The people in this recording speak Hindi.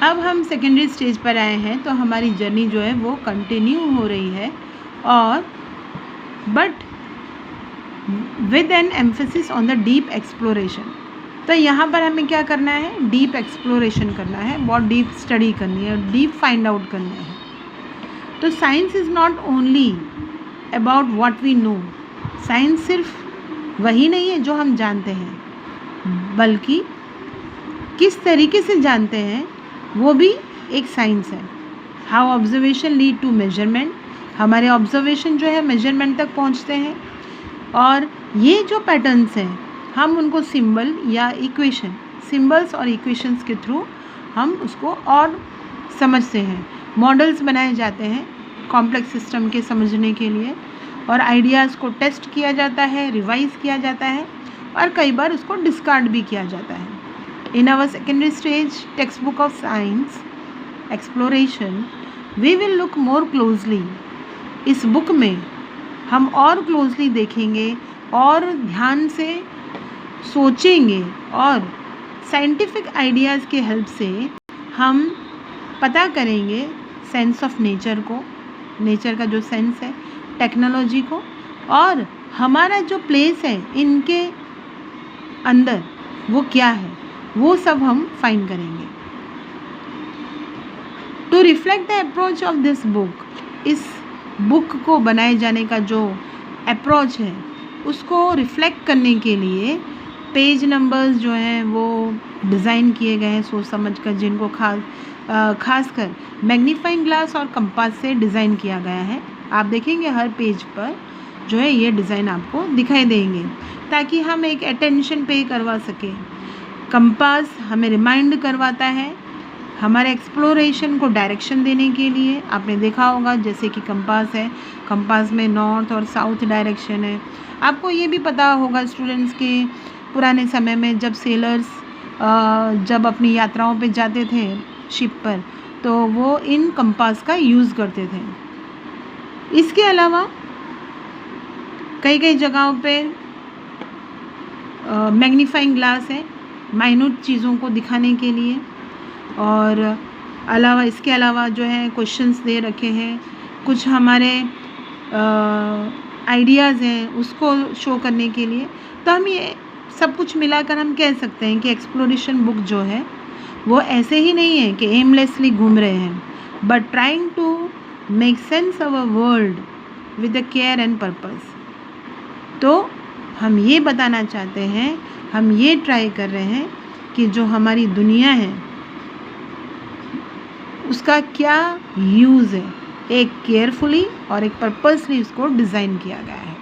अब हम सेकेंडरी स्टेज पर आए हैं, तो हमारी जर्नी जो है वो कंटिन्यू हो रही है, और but with N emphasis on the deep exploration. तो यहाँ पर हमें क्या करना है, डीप एक्सप्लोरेशन करना है, बहुत डीप स्टडी करनी है, डीप फाइंड आउट करना है। तो science is not only about what we know. Science सिर्फ वही नहीं है जो हम जानते हैं, बल्कि किस तरीके से जानते हैं वो भी एक साइंस है। How observation lead to measurement, हमारे ऑब्जर्वेशन जो है मेजरमेंट तक पहुंचते हैं, और ये जो पैटर्न्स हैं हम उनको सिंबल या इक्वेशन, सिंबल्स और इक्वेशंस के थ्रू हम उसको और समझते हैं। मॉडल्स बनाए जाते हैं कॉम्प्लेक्स सिस्टम के समझने के लिए, और आइडियाज़ को टेस्ट किया जाता है, रिवाइज किया जाता है, और कई बार उसको डिस्कार्ड भी किया जाता है। In our secondary stage textbook of science exploration we will look more closely. इस बुक में हम और क्लोजली देखेंगे और ध्यान से सोचेंगे, और साइंटिफिक आइडियाज़ के हेल्प से हम पता करेंगे सेंस ऑफ नेचर को, नेचर का जो सेंस है, टेक्नोलॉजी को, और हमारा जो प्लेस है इनके अंदर वो क्या है, वो सब हम फाइंड करेंगे। To reflect the approach of this book, इस बुक को बनाए जाने का जो अप्रोच है उसको रिफ्लेक्ट करने के लिए पेज नंबर्स जो हैं वो डिज़ाइन किए गए हैं सोच समझ कर, जिनको खासकर मैग्नीफाइंग ग्लास और कंपास से डिज़ाइन किया गया है। आप देखेंगे हर पेज पर जो है ये डिज़ाइन आपको दिखाई देंगे, ताकि हम एक अटेंशन पे करवा सकें। कंपास हमें रिमाइंड करवाता है हमारे एक्सप्लोरेशन को डायरेक्शन देने के लिए। आपने देखा होगा जैसे कि कंपास है, कंपास में नॉर्थ और साउथ डायरेक्शन है। आपको ये भी पता होगा स्टूडेंट्स के पुराने समय में जब सेलर्स जब अपनी यात्राओं पे जाते थे शिप पर, तो वो इन कंपास का यूज़ करते थे। इसके अलावा कई कई जगहों पे मैग्नीफाइंग ग्लास है माइन्यूट चीज़ों को दिखाने के लिए, और इसके अलावा जो है क्वेश्चंस दे रखे हैं, कुछ हमारे आइडियाज़ हैं उसको शो करने के लिए। तो हम ये सब कुछ मिलाकर हम कह सकते हैं कि एक्सप्लोरेशन बुक जो है वो ऐसे ही नहीं है कि एमलेसली घूम रहे हैं, but trying to make sense of a world with a care and purpose. तो हम ये बताना चाहते हैं, हम ये ट्राई कर रहे हैं कि जो हमारी दुनिया है उसका क्या यूज़ है, एक केयरफुली और एक पर्पसली उसको डिज़ाइन किया गया है।